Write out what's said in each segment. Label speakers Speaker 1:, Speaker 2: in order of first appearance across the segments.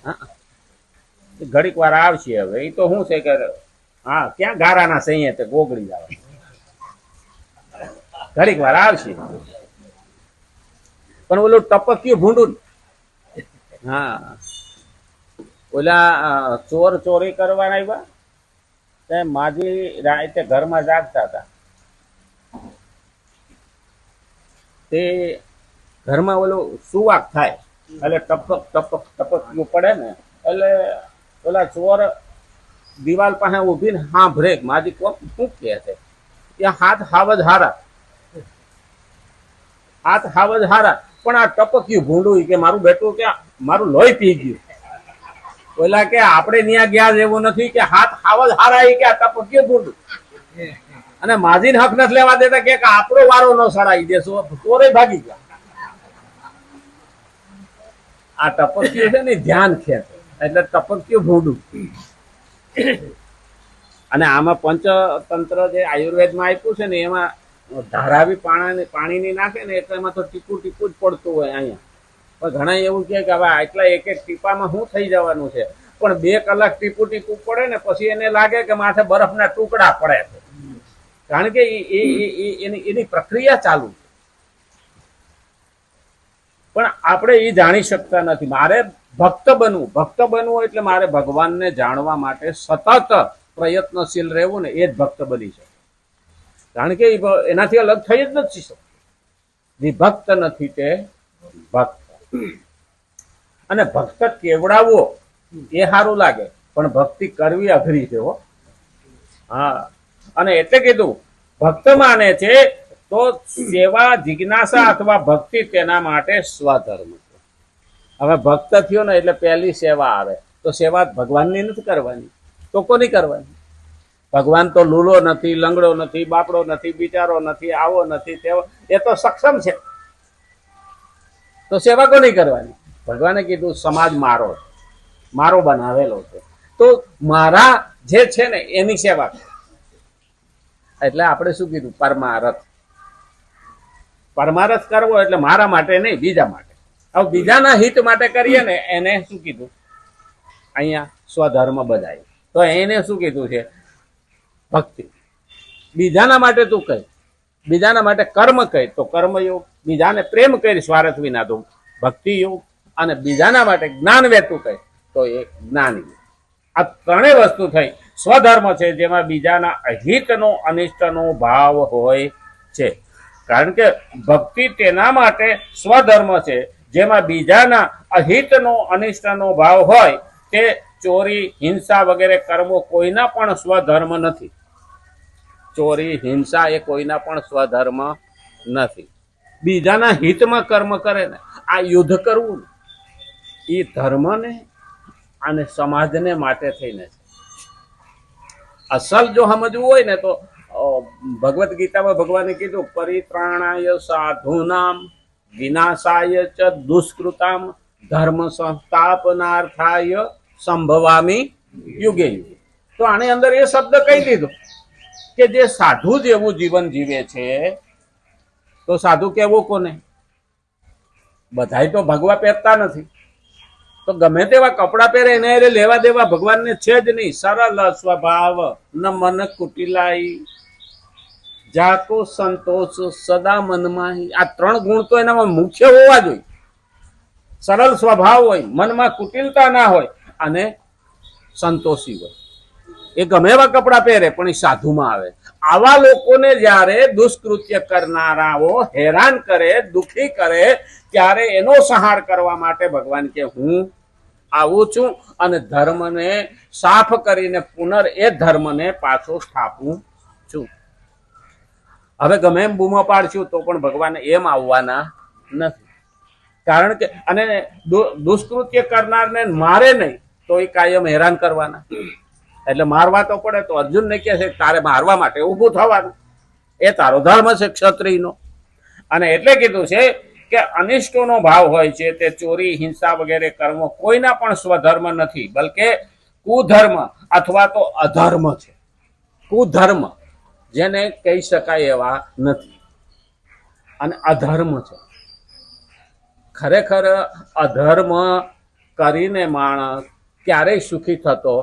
Speaker 1: હા, ઘડીક વાર આવશે. હવે એ તો શું છે કે હા, ક્યાં ગારાના સહીએ તે ગોગડી જવા, ઘડીક વાર આવશે. પણ ઓલું ટપક્યું ભૂંડું. હા, ઓલા ચોર ચોરી કરવા આવ્યા તે માજી રાતે ઘરમાં જાગતા હતા. તે ઘરમાં ઓલું સુવાક થાય એટલે ટપક ટપક ટપક પડે ને, એટલે ઓલા ચોર દિવાલ પાસે ઉભી ને સાંભળે માજી કોક શું કહે છે. ત્યાં હાથ હાવજ હારા, હાથ હાવજ હારા, પણ આ ટપક્યું ભૂંડું કે મારું બેટું કે મારું લોહી પી ગયું. ઓલા કે આપણે ત્યાં ગયા જેવું નથી કે હાથ હાવજ હારા કે આ ટપક્યું ભૂંડું. અને માજીને હક નથી લેવા દેતા કે આપણો વારો ન સડાઈ દેશો, ચોરે ભાગી ગયા. આ ટપક્યું છે ને ધ્યાન ખેંચે એટલે ટપક્યું ભૂંડું. અને આમાં પંચતંત્ર જે આયુર્વેદમાં આપ્યું છે ને એમાં ધારાવી પાણીની નાખે ને એટલે એમાં તો ટીપું ટીપું જ પડતું હોય અહીંયા. પણ ઘણા એવું કહે કે હવે આટલા એક એક ટીપામાં શું થઈ જવાનું છે, પણ 2 કલાક ટીપું ટીપું પડે ને પછી એને લાગે કે માથે બરફના ટુકડા પડે છે, કારણ કે એની પ્રક્રિયા ચાલુ છે. પણ આપણે એ જાણી શકતા નથી. મારે ભક્ત બનવું એટલે મારે ભગવાનને જાણવા માટે સતત પ્રયત્નશીલ રહેવું ને, એ જ ભક્ત બની શકે. કારણ કે એનાથી અલગ થઈ જ નથી શકતો. વિભક્ત નથી તે ભક્ત. અને ભક્ત કેવડાવવો એ સારું લાગે, પણ ભક્તિ કરવી અઘરી છે હો. હા, અને એટલે કીધું ભક્ત માને છે તો સેવા જિજ્ઞાસા અથવા ભક્તિ તેના માટે સ્વધર્મ છે. હવે ભક્ત થયો ને એટલે પહેલી સેવા આવે, તો સેવા ભગવાનની નથી કરવાની તો કોની કરવાની? ભગવાન તો લૂલો નથી, લંગડો નથી, બાપડો નથી, બિચારો નથી, આવો નથી, તેવો, એ તો સક્ષમ છે. તો સેવા કોની કરવાની? ભગવાને કીધું સમાજ મારો બનાવેલો છે, તો મારા જે છે ને એની સેવા કરે. એટલે આપણે શું કીધું? પરમારથ કરવો એટલે મારા માટે નહીં, બીજા માટે. હવે બીજાના હિત માટે કરીએ ને એને શું કીધું? અહીંયા સ્વધર્મ બધાય. તો એને શું કીધું છે? ભક્તિ. બીજાના માટે તું કહી, બીજાના માટે કર્મ કહી તો કર્મયોગ, બીજાને પ્રેમ કરી સ્વાર્થ વિના તો ભક્તિ યોગ, અને બીજાના માટે જ્ઞાન વેતું કહે તો એ જ્ઞાન યોગ. આ ત્રણેય વસ્તુ થઈ. સ્વધર્મ છે જેમાં બીજાના અહિતનો અનિષ્ટનો ભાવ હોય છે. કારણ કે ભક્તિ તેના માટે સ્વધર્મ છે જેમાં બીજાના અહિતનો અનિષ્ટનો ભાવ હોય. તે ચોરી, હિંસા વગેરે કર્મો કોઈના પણ સ્વધર્મ નથી. ચોરી, હિંસા એ કોઈના પણ સ્વધર્મ નથી. બીજાના હિતમાં કર્મ કરે ને, આ યુદ્ધ કરવું ને, એ ધર્મને અને સમાજને માટે થઈને છે. અસલ જો સમજવું હોય ને તો ભગવદ્ ગીતામાં ભગવાને કીધું પરિત્રાણાય સાધુનામ વિનાશાય ચ દુષ્કૃતામ ધર્મ સંસ્થાપનાર્થાય સંભવામી યુગે યુગે. તો આની અંદર એ શબ્દ કહી દીધો કે જે સાધુ જેવું જીવન જીવે છે, તો સાધુ કેવું કોને? બધાય તો ભગવા પહેરતા નથી, તો ગમે તેવા કપડા પહેરે એને લેવા દેવા ભગવાનને છે જ નહીં. સરળ સ્વભાવ ન મન કુટિલાઈ જાતો સંતોષ સદા મનમાં. આ 3 ગુણ તો એનામાં મુખ્ય હોવા જોઈએ. સરળ સ્વભાવ હોય, મનમાં કુટિલતા ના હોય, અને સંતોષી હોય. એ ગમે એવા કપડા પહેરે પણ એ સાધુમાં આવે. આવા લોકોને જ્યારે દુષ્કૃત્ય કરનારાઓ હેરાન કરે, દુઃખી કરે, ત્યારે એનો સંહાર કરવા માટે ભગવાન કે હું આવું છું અને ધર્મને સાફ કરીને એ ધર્મને પાછો સ્થાપું છું. હવે ગમે એમ બૂમો પાડશું તો પણ ભગવાન એમ આવવાના નથી. કારણ કે અને દુષ્કૃત્ય કરનારને મારે નહીં તો એ કાયમ હેરાન કરવાના. એટલે મારવા તો પડે. તો અર્જુનને કહે છે તારે મારવા માટે ઊભું થવાનું, એ તારો ધર્મ છે ક્ષત્રિયનો. અને એટલે કીધું છે કે અનિષ્ટોનો ભાવ હોય છે તે ચોરી, હિંસા વગેરે કર્મો કોઈના પણ સ્વધર્મ નથી, બલકે કુધર્મ અથવા તો અધર્મ છે. કુધર્મ જેને કહી શકાય એવા નથી, અને અધર્મ છે. ખરેખર અધર્મ કરીને માણસ ક્યારેય સુખી થતો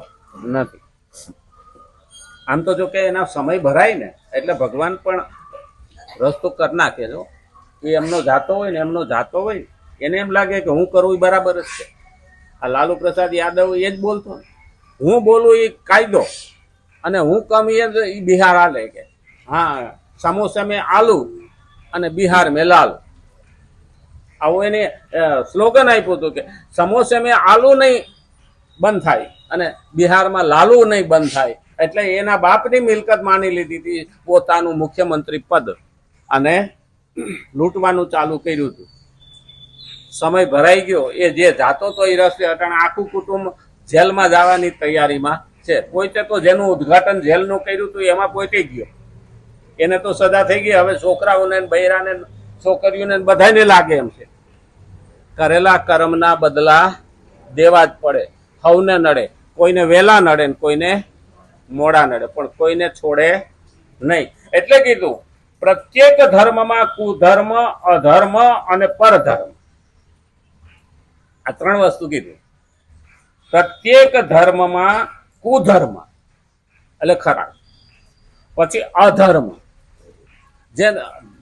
Speaker 1: નથી. આમ તો જો કે એના સમય ભરાય ને એટલે ભગવાન પણ રસ્તો કરી નાખે. જો એ એમનો જાતો હોય એને એમ લાગે કે હું કરું એ બરાબર જ છે. આ લાલુ પ્રસાદ યાદવ એ જ બોલતો, હું બોલું એ કાયદો અને હું કમ એ બિહાર હાલે કે હા સમોસા મેં આલુ અને બિહાર મેં લાલુ. આવું એને સ્લોગન આપ્યું હતું કે સમોસે મેં આલુ નહીં બંધ થાય અને બિહારમાં લાલુ નહીં બંધ થાય. એટલે એના બાપની મિલકત માની લીધી હતી પોતાનું મુખ્યમંત્રી પદ અને લૂંટવાનું ચાલુ કર્યું હતું. સમય ભરાઈ ગયો, એ જે જાતો તો એ રસ્તે અટાણે આખું કુટુંબ જેલમાં જવાની તૈયારીમાં છે. પોતે તો જેનું ઉદ્ઘાટન જેલનું કર્યું હતું એમાં પોતે ગયો, એને તો સજા થઈ ગઈ. હવે છોકરાઓને બૈરાને છોકરીઓને બધાને લાગે એમ છે કરેલા કર્મના બદલા દેવા જ પડે. હવને નડે, કોઈને વહેલા નડે ને કોઈને મોડા નડે, પણ કોઈને છોડે નહીં. એટલે કીધું પ્રત્યેક ધર્મમાં કુધર્મ, અધર્મ અને પરધર્મ, આ ત્રણ વસ્તુ કીધું. પ્રત્યેક ધર્મમાં કુધર્મ એટલે ખરાબ, પછી અધર્મ જે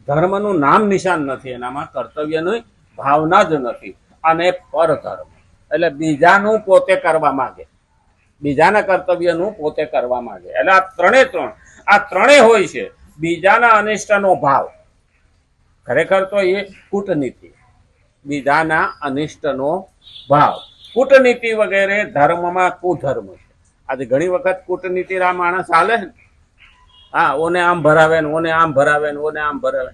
Speaker 1: ધર્મનું નામ નિશાન નથી, એનામાં કર્તવ્યની ભાવના જ નથી, અને પરધર્મ એટલે બીજાનું પોતે કરવા માંગે, બીજાના કર્તવ્યનું પોતે કરવા માંગે. એટલે આ ત્રણે હોય છે. બીજાના અનિષ્ટનો ભાવ, ખરેખર તો એ કૂટનીતિ, બીજાના અનિષ્ટનો ભાવ, કૂટનીતિ વગેરે ધર્મમાં કુધર્મ છે. આજે ઘણી વખત કૂટનીતિ આ માણસ હાલે ને, હા ઓને આમ ભરાવે ને ઓને આમ ભરાવે ને ઓને આમ ભરાવે,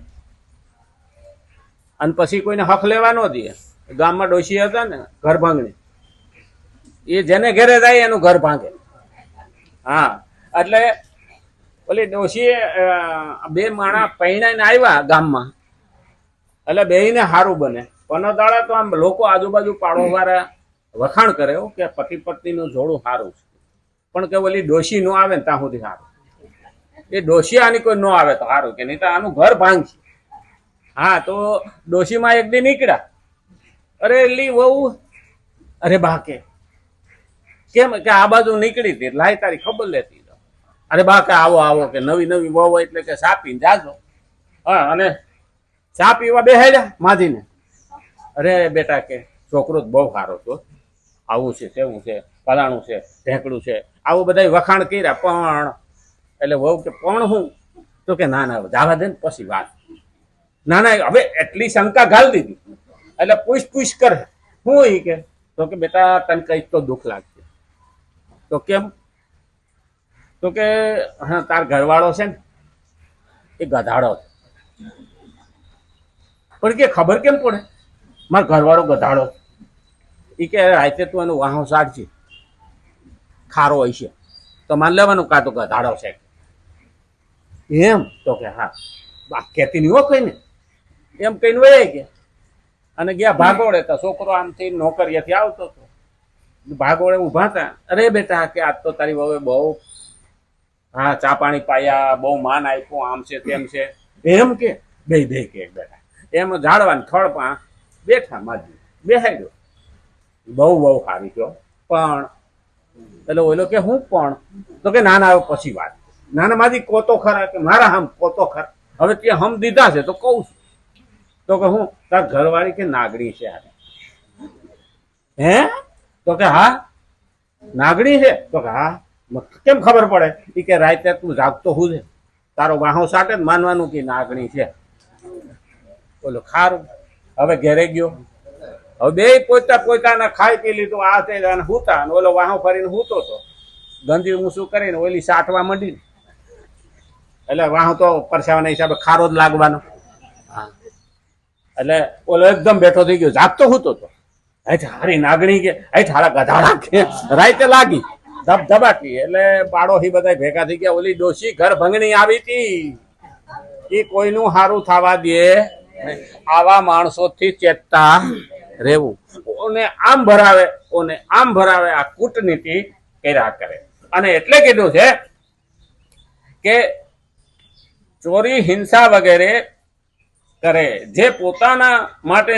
Speaker 1: અને પછી કોઈને હક લેવા ન દે. ગામમાં ડોશી હતા ને ઘર ભાંગણી, એ જેને ઘેરે જાય એનું ઘર ભાંગે. હા એટલે ઓલી ડોશીએ બે માણા પૈણાઈને આવ્યા ગામમાં, એટલે બેયને સારું બને. પનો દાડા તો આમ લોકો આજુબાજુ પાડોવાળા વખાણ કરે કે પતિ પત્નીનું જોડું સારું છે, પણ કે ઓલી ડોશી નો આવે ને ત્યાં સુધી સારું. એ ડોશી આની કોઈ ન આવે તો સારું, કે નહીં તો આનું ઘર ભાંગશે. હા તો ડોશીમાં એક દી નીકળ્યા, અરે લી વહુ, અરે બા કે કેમ કે આ બાજુ નીકળી હતી, લાય તારી ખબર લેતી. અરે બા કે આવો આવો, કે નવી નવી વહુ એટલે કે ચા પીને જાજો. હા અને ચા પીવા બેહાડ્યા માધીને. અરે બેટા કે છોકરો બહુ સારો છો, આવું છે તેવું છે, ફલાણું છે ઢેકડું છે, આવું બધા વખાણ કર્યા. પણ એટલે વહુ કે પણ હું તો કે ના ના જવા દે ને પછી વાત. ના ના હવે એટલી શંકા ઘાલ દીધી. એટલે પૂછ કરે હું એ કે, તો કે બેટા તને કંઈક તો દુઃખ લાગશે. તો કેમ? તો કે હા તાર ઘરવાળો છે ને એ ગધાડો છે. પણ કે ખબર કેમ પડે મારો ઘરવાળો ગધાડો? એ કે રાતે તું એનું વાહો સાડશે, ખારો હોય છે તો માન લેવાનું, કાં તો ગધાડો છે એમ. તો કે હા બા કહેતી નહીં હો કઈને, એમ કહીને વહી ગયા. અને ગયા ભાગોળે. તો છોકરો આમથી નોકરીએથી આવતો હતો, ભાગોળે ઊભા હતા. અરે બેટા કે આજ તો તારી વહુએ બહુ હા ચા પાણી પાયા, બહુ માન આપ્યું, આમ છે તેમ છે. એમ કે બે કે બેટા એમ ઝાડવાની થળ પા બેઠા માજી બેહાડ્યો. બહુ સારી ગયો. પણ એટલે ઓલો કે હું પણ, તો કે નાના આવે પછી વાત. નાના માજી કોતો ખરા, કે મારા હમ કોતો ખરા, હવે ત્યાં હમ દીધા છે તો કહું છું. તો કે હું તાર ઘરવાળી કે નાગણી છે આ. હે? તો કે હા નાગણી છે. તો કે હા કેમ ખબર પડે? એ કે રાતે તું જાગતો હું છે, તારો વાહો સાટે જ માનવાનું કે નાગણી છે. બોલો ખારું. હવે ઘેરે ગયો. હવે બે પોતાના ખાઈ પી લીધું, આ તે હુતા, ઓલો વાહો ફરીને હુતો હતો. ગંદી ઊંસું કરીને ઓલી સાટવા માંડી, એટલે વાહો તો પરસાવાના હિસાબે ખારો જ લાગવાનો. હા એટલે ઓલો એકદમ બેઠો થઈ ગયો, જાગતો હુતો હતો. હારી નાગણી કે હારા ગધાડા કે રાતે લાગી ધબધબાટી. એટલે પાડોશી બધા ભેગા થઈ ગયા. ઓલી ડોશી ઘર ભંગણી આવી હતી, એ કોઈનું સારું થવા દે. આવા માણસોથી ચેતતા રહેવું. ઓને આમ ભરાવે, ઓને આમ ભરાવે, આ કૂટનીતિ કર્યા કરે. અને એટલે કીધું છે કે ચોરી હિંસા વગેરે કરે જે પોતાના માટે